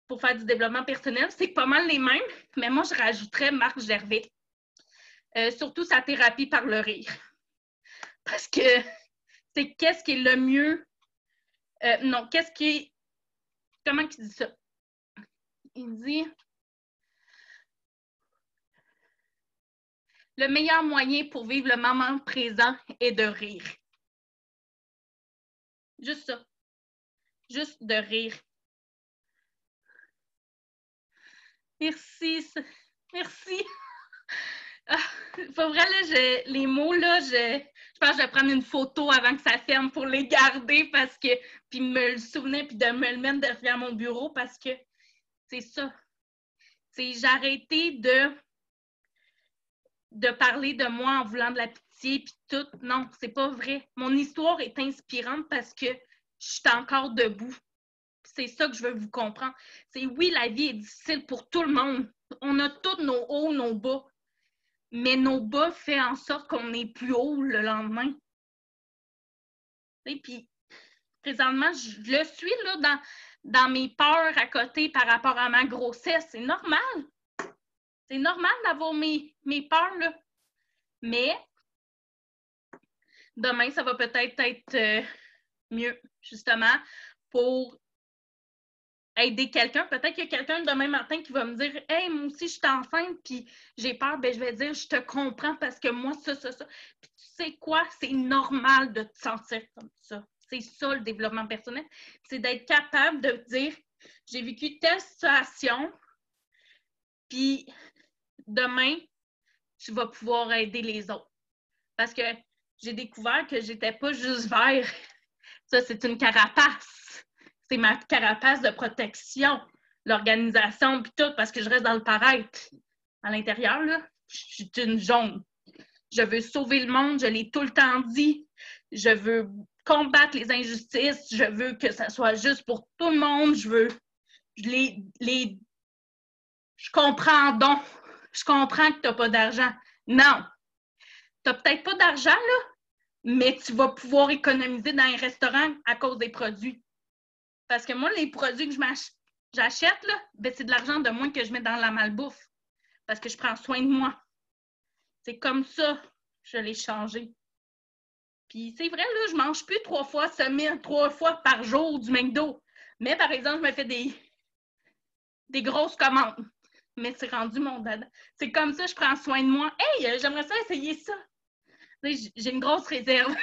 pour faire du développement personnel. C'est pas mal les mêmes, mais moi, je rajouterais Marc Gervais. Surtout sa thérapie par le rire. Parce que c'est qu'est-ce qui est le mieux... non, qu'est-ce qui est... Comment il dit ça? Il dit... Le meilleur moyen pour vivre le moment présent est de rire. Juste ça. Juste de rire. Merci. Merci. Ah, pour vrai, là, les mots, là, je pense que je vais prendre une photo avant que ça ferme pour les garder parce que, puis me le souvenir, puis de me le mettre derrière mon bureau parce que c'est ça. J'ai arrêté de parler de moi en voulant de la pitié, puis tout. Non, c'est pas vrai. Mon histoire est inspirante parce que je suis encore debout. C'est ça que je veux vous comprendre. C'est oui, la vie est difficile pour tout le monde. On a tous nos hauts, nos bas. Mais nos bas font en sorte qu'on est plus haut le lendemain. Et puis, présentement, je le suis là, dans mes peurs à côté par rapport à ma grossesse. C'est normal. C'est normal d'avoir mes peurs, là. Mais demain, ça va peut-être être mieux, justement, pour aider quelqu'un. Peut-être qu'il y a quelqu'un demain matin qui va me dire « Hey, moi aussi, je suis enceinte, puis j'ai peur. » Ben, je vais dire « Je te comprends parce que moi, ça. » Puis tu sais quoi? C'est normal de te sentir comme ça. C'est ça, le développement personnel. C'est d'être capable de dire « J'ai vécu telle situation, puis demain, je vais pouvoir aider les autres. » Parce que j'ai découvert que j'étais pas juste vert. Ça, c'est une carapace. C'est ma carapace de protection, l'organisation, puis tout, parce que je reste dans le paraître. À l'intérieur, là, je suis une jaune. Je veux sauver le monde, je l'ai tout le temps dit. Je veux combattre les injustices, je veux que ça soit juste pour tout le monde. Je comprends donc. Je comprends que tu n'as pas d'argent. Non. Tu n'as peut-être pas d'argent, là, mais tu vas pouvoir économiser dans un restaurant à cause des produits. Parce que moi, les produits que j'achète, là, ben, c'est de l'argent de moins que je mets dans la malbouffe. Parce que je prends soin de moi. C'est comme ça que je l'ai changé. Puis c'est vrai, là, je mange plus 3 fois semaine, 3 fois par jour du McDo. Mais par exemple, je me fais des grosses commandes. Mais c'est rendu mon dada. C'est comme ça, je prends soin de moi. Hey, j'aimerais ça essayer ça. J'ai une grosse réserve.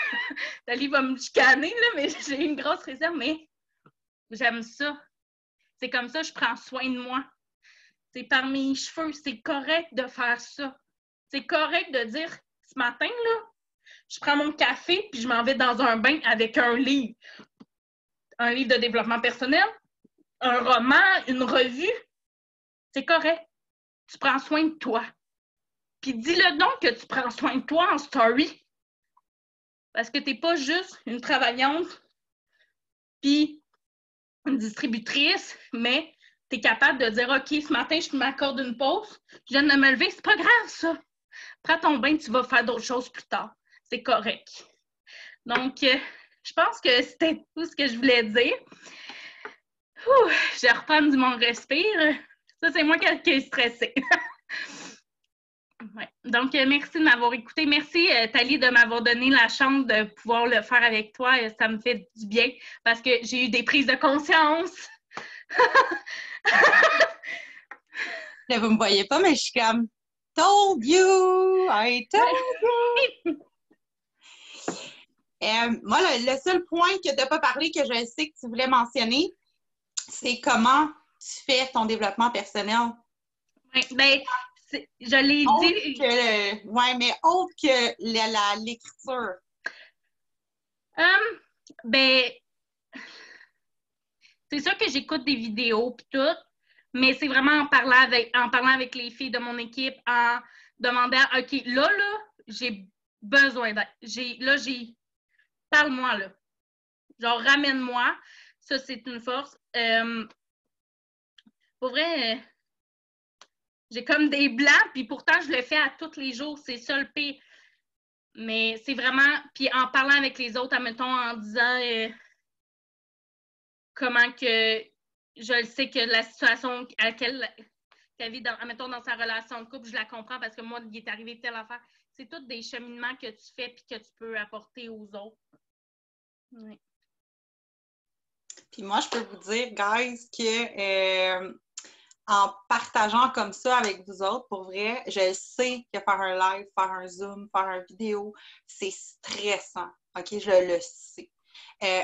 Thalie va me chicaner, là, mais j'ai une grosse réserve, mais j'aime ça. C'est comme ça, je prends soin de moi. C'est par mes cheveux. C'est correct de faire ça. C'est correct de dire, ce matin, là, je prends mon café puis je m'en vais dans un bain avec un livre. Un livre de développement personnel, un roman, une revue. C'est correct. Tu prends soin de toi. Puis dis-le donc que tu prends soin de toi en story. Parce que tu n'es pas juste une travaillante puis une distributrice, mais tu es capable de dire « OK, ce matin, je m'accorde une pause. Je viens de me lever. C'est pas grave, ça. Prends ton bain, tu vas faire d'autres choses plus tard. C'est correct. » Donc, je pense que c'était tout ce que je voulais dire. Je reprends du mon respire. Ça, c'est moi qui est stressée. Ouais. Donc, merci de m'avoir écouté. Merci, Thalie, de m'avoir donné la chance de pouvoir le faire avec toi. Ça me fait du bien parce que j'ai eu des prises de conscience. Là, vous me voyez pas, mais je suis comme « Told you! I told you! » Moi, le seul point que tu n'as pas parlé, que je sais que tu voulais mentionner, c'est comment tu fais ton développement personnel. Oui, bien, je l'ai dit. Oui, mais autre que l'écriture. Ben, c'est sûr que j'écoute des vidéos et tout, mais c'est vraiment en parlant avec les filles de mon équipe, en demandant, OK, là, j'ai besoin d'aide. Parle-moi, là. Genre, ramène-moi. Ça, c'est une force. Pour vrai, J'ai comme des blancs, puis pourtant, je le fais à tous les jours. C'est ça le pire. Mais c'est vraiment... Puis en parlant avec les autres, admettons, en disant comment que je le sais que la situation à laquelle elle vit, admettons, dans sa relation de couple, je la comprends parce que moi, il est arrivé telle affaire. C'est tous des cheminements que tu fais puis que tu peux apporter aux autres. Oui. Puis moi, je peux vous dire, guys, que en partageant comme ça avec vous autres, pour vrai, je sais que faire un live, faire un Zoom, faire une vidéo, c'est stressant. OK? Je le sais.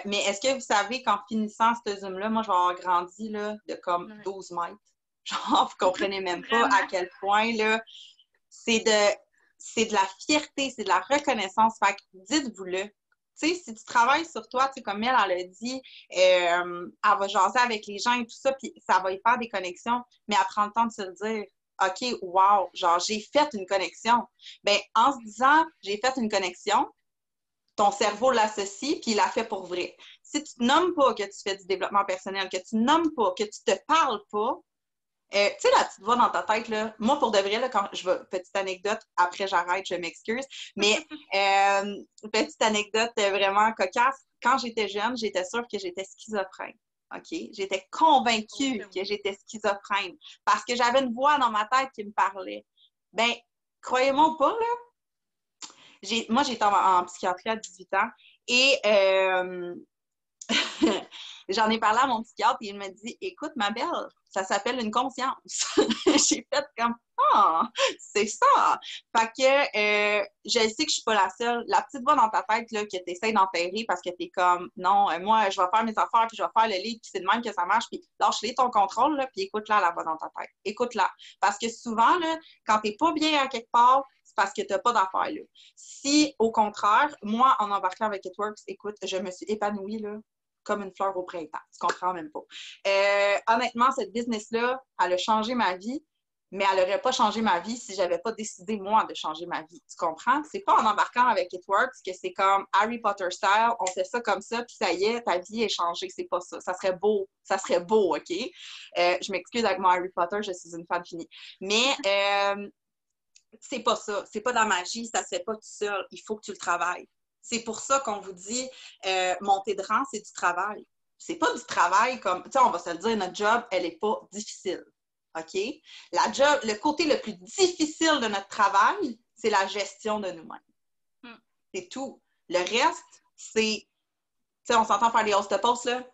Mais est-ce que vous savez qu'en finissant ce Zoom-là, moi, je vais avoir grandi là, de comme 12 mètres. Genre, vous comprenez même pas à quel point, là, c'est de la fierté, c'est de la reconnaissance. Fait que dites-vous-le. Tu sais, si tu travailles sur toi, tu sais, comme elle a dit, elle va jaser avec les gens et tout ça, puis ça va y faire des connexions, mais elle prend le temps de se le dire. OK, wow, genre, j'ai fait une connexion. Bien, en se disant, j'ai fait une connexion, ton cerveau l'associe, puis il l'a fait pour vrai. Si tu ne nommes pas que tu fais du développement personnel, que tu ne nommes pas, que tu ne te parles pas, tu sais, la petite voix dans ta tête, là, moi, pour de vrai, là, quand je vais, petite anecdote, après j'arrête, je m'excuse, mais petite anecdote vraiment cocasse, quand j'étais jeune, j'étais sûre que j'étais schizophrène. OK? J'étais convaincue que j'étais schizophrène parce que j'avais une voix dans ma tête qui me parlait. Ben, croyez-moi ou pas, là, moi, j'étais en psychiatrie à 18 ans et j'en ai parlé à mon psychiatre et il m'a dit « Écoute, ma belle, ça s'appelle une conscience. » J'ai fait comme « Ah, c'est ça! » Fait que je sais que je suis pas la seule. La petite voix dans ta tête là, que tu essaies d'enterrer parce que tu es comme « Non, moi, je vais faire mes affaires puis je vais faire le lit puis c'est de même que ça marche. » Puis lâche-les ton contrôle là, puis écoute-la, la voix dans ta tête. Écoute-la. Parce que souvent, là, quand tu n'es pas bien à quelque part, c'est parce que tu n'as pas d'affaires là. Si, au contraire, moi, en embarquant avec It Works, écoute, je me suis épanouie là, comme une fleur au printemps. Tu comprends même pas. Honnêtement, cette business-là, elle a changé ma vie, mais elle n'aurait pas changé ma vie si je n'avais pas décidé, moi, de changer ma vie. Tu comprends? C'est pas en embarquant avec It Works que c'est comme Harry Potter style, on fait ça comme ça, puis ça y est, ta vie est changée. C'est pas ça. Ça serait beau, OK? Je m'excuse avec mon Harry Potter, je suis une fan finie. Mais c'est pas ça. C'est pas dans la magie, ça se fait pas tout seul. Il faut que tu le travailles. C'est pour ça qu'on vous dit monter de rang, c'est du travail. C'est pas du travail comme, tu sais, on va se le dire, notre job, elle n'est pas difficile. OK? Le côté le plus difficile de notre travail, c'est la gestion de nous-mêmes. C'est tout. Le reste, c'est, tu sais, on s'entend faire des hausses de poste, là.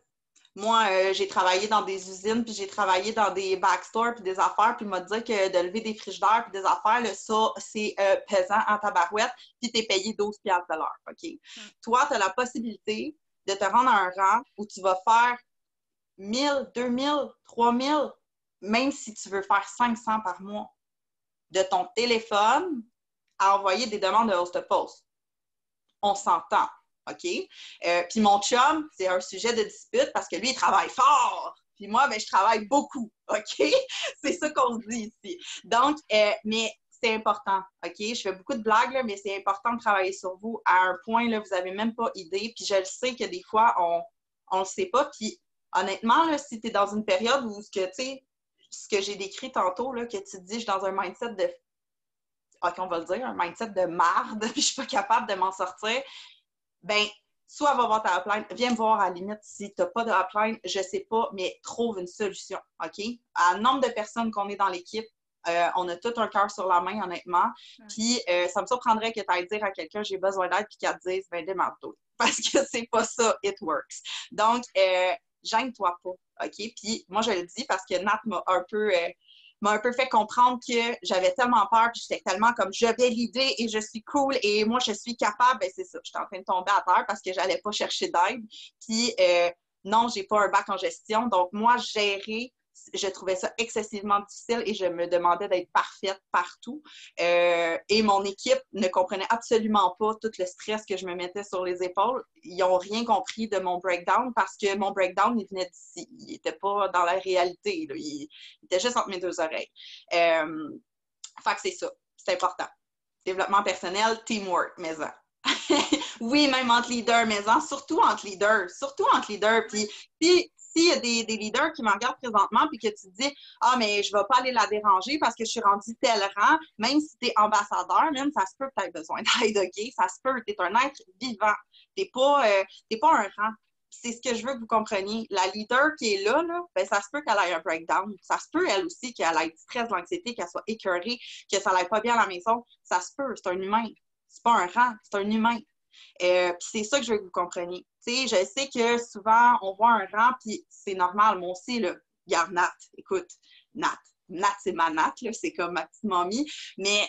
Moi, j'ai travaillé dans des usines, puis j'ai travaillé dans des backstores, puis des affaires, puis m'a dit que de lever des frigidaires, puis des affaires, là, ça, c'est pesant en tabarouette, puis t'es payé 12$ de l'heure, OK? Toi, tu as la possibilité de te rendre à un rang où tu vas faire 1000, 2000, 3000, même si tu veux faire 500 par mois, de ton téléphone à envoyer des demandes de hausse de poste. On s'entend. OK? Puis mon chum, c'est un sujet de dispute parce que lui, il travaille fort. Puis moi, ben, je travaille beaucoup. OK? C'est ça qu'on se dit ici. Donc, mais c'est important. OK? Je fais beaucoup de blagues, là, mais c'est important de travailler sur vous à un point, là, vous n'avez même pas idée. Puis je le sais que des fois, on le sait pas. Puis honnêtement, là, si tu es dans une période où tu sais, ce que j'ai décrit tantôt, là, que tu te dis, je suis dans un mindset de OK, on va le dire, un mindset de marde, puis je suis pas capable de m'en sortir. Ben, soit va voir ta upline, viens me voir à la limite si tu n'as pas de upline, je ne sais pas, mais trouve une solution, OK? À nombre de personnes qu'on est dans l'équipe, on a tout un cœur sur la main, honnêtement. Puis, ça me surprendrait que tu ailles dire à quelqu'un j'ai besoin d'aide, puis qu'elle te dise ben, démarre-toi. Parce que c'est pas ça, it works. Donc, gêne-toi pas, OK? Puis, moi, je le dis parce que Nat m'a un peu fait comprendre que j'avais tellement peur, puis j'étais tellement comme je vais l'idée et je suis cool et moi je suis capable, ben c'est ça, j'étais en train de tomber à terre parce que j'allais pas chercher d'aide. Puis non, j'ai pas un bac en gestion, donc moi gérer, je trouvais ça excessivement difficile et je me demandais d'être parfaite partout. Et mon équipe ne comprenait absolument pas tout le stress que je me mettais sur les épaules. Ils n'ont rien compris de mon breakdown parce que mon breakdown, il venait d'ici. Il n'était pas dans la réalité. Là. Il était juste entre mes deux oreilles. Fait que c'est ça. C'est important. Développement personnel, teamwork, maison. Oui, même entre leaders, maison. Surtout entre leaders. Surtout entre leaders. Puis s'il y a des leaders qui me regardent présentement puis que tu te dis « Ah, mais je ne vais pas aller la déranger parce que je suis rendue tel rang, même si tu es ambassadeur, même ça se peut que tu aies besoin d'aide, OK? Ça se peut, tu es un être vivant. Tu n'es pas un rang. C'est ce que je veux que vous compreniez. La leader qui est là, ben, ça se peut qu'elle ait un breakdown. Ça se peut, elle aussi, qu'elle ait du stress, de l'anxiété, qu'elle soit écœurée, que ça n'aille pas bien à la maison. Ça se peut, c'est un humain. C'est pas un rang, c'est un humain. Puis c'est ça que je veux que vous compreniez. Tu sais, je sais que souvent, on voit un rang, puis c'est normal. Moi aussi, là, regarde Nat, écoute, Nat, c'est ma Nat, là, c'est comme ma petite mamie, mais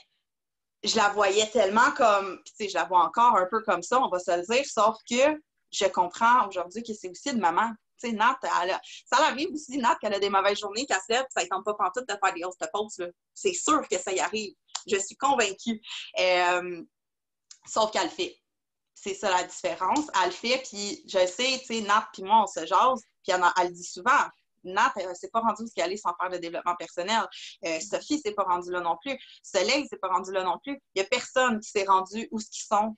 je la voyais tellement comme, puis tu sais, je la vois encore un peu comme ça, on va se le dire, sauf que je comprends aujourd'hui que c'est aussi de maman. Tu sais, Nat, ça arrive aussi, Nat, qu'elle a des mauvaises journées, qu'elle se lève, ça ne tente pas pantoute de faire des hausses de pause, là. C'est sûr que ça y arrive. Je suis convaincue. Sauf qu'elle le fait. C'est ça la différence. Elle le fait, puis je sais, tu sais, Nat puis moi, on se jase, puis elle dit souvent, Nat, elle ne s'est pas rendue où elle est sans faire de développement personnel. Sophie ne s'est pas rendue là non plus. Soleil ne s'est pas rendue là non plus. Il n'y a personne qui s'est rendu où ce qu'ils sont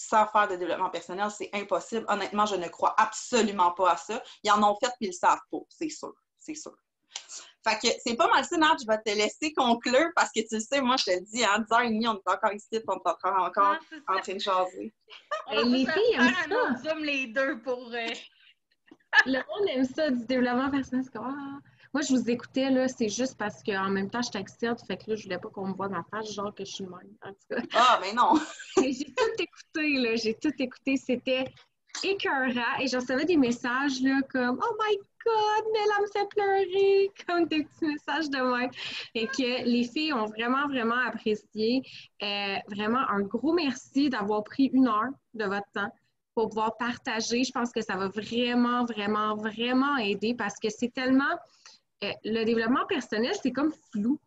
sans faire de développement personnel. C'est impossible. Honnêtement, je ne crois absolument pas à ça. Ils en ont fait, puis ils le savent pas. C'est sûr. C'est sûr. Fait que c'est pas mal ça, Nat. Je vais te laisser conclure parce que tu le sais, moi, je te dis, à 10h30, on est encore ici, on est encore en train de jaser. Les filles aiment ça. Un autre Zoom, les deux pour... Le monde aime ça, du développement personnel. C'est comme, ah. Moi, je vous écoutais, là, c'est juste parce qu'en même temps, je t'excite, fait que là, je voulais pas qu'on me voit ma face, genre que je suis le même, en tout cas. Ah, mais non! Mais j'ai tout écouté, là, j'ai tout écouté. C'était écœurant. Et j'en recevais des messages, là, comme « Oh my God, Nella me fait pleurer! » Comme des petits messages de moi. Et que les filles ont vraiment, vraiment apprécié. Vraiment, un gros merci d'avoir pris 1 heure de votre temps pour pouvoir partager. Je pense que ça va vraiment, vraiment, vraiment aider parce que c'est tellement... le développement personnel, c'est comme flou.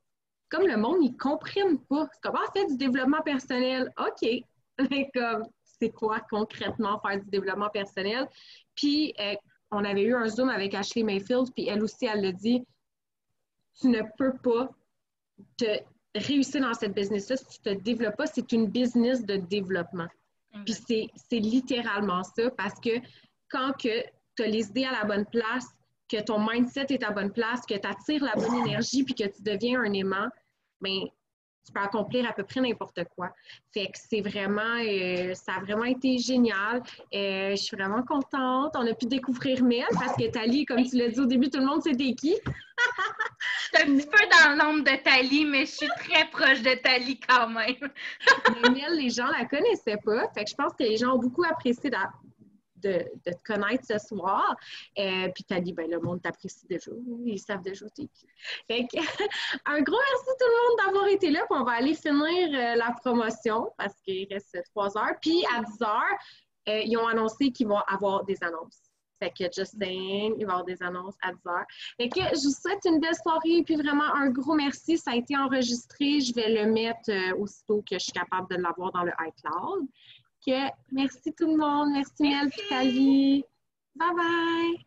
Comme le monde, ils ne comprennent pas. C'est comme, ah, fait du développement personnel. OK. Mais comme, c'est quoi concrètement faire du développement personnel? Puis, on avait eu un Zoom avec Ashley Mayfield, puis elle aussi, elle l'a dit, tu ne peux pas te réussir dans cette business-là si tu ne te développes pas. C'est une business de développement. Puis c'est littéralement ça, parce que quand tu as les idées à la bonne place, que ton mindset est à la bonne place, que tu attires la bonne énergie, puis que tu deviens un aimant, bien, tu peux accomplir à peu près n'importe quoi. Fait que c'est vraiment, ça a vraiment été génial. Je suis vraiment contente. On a pu découvrir Mel parce que Thalie, comme tu l'as dit au début, tout le monde sait t'es qui. Je suis un petit peu dans l'ombre de Thalie, mais je suis très proche de Thalie quand même. Mais Mel, les gens la connaissaient pas. Fait que je pense que les gens ont beaucoup apprécié de te connaître ce soir. Puis t'as dit, ben le monde t'apprécie déjà. Ils savent déjà t'es qui. Fait que, un gros merci tout le monde d'avoir été là. Puis on va aller finir la promotion parce qu'il reste 3 heures. Puis à 10 heures, ils ont annoncé qu'ils vont avoir des annonces. Fait que Justin, il va y avoir des annonces à 10 heures. Fait que je vous souhaite une belle soirée. Puis vraiment un gros merci. Ça a été enregistré. Je vais le mettre aussitôt que je suis capable de l'avoir dans le iCloud. Merci tout le monde. Merci Mel, Thalie. Bye bye.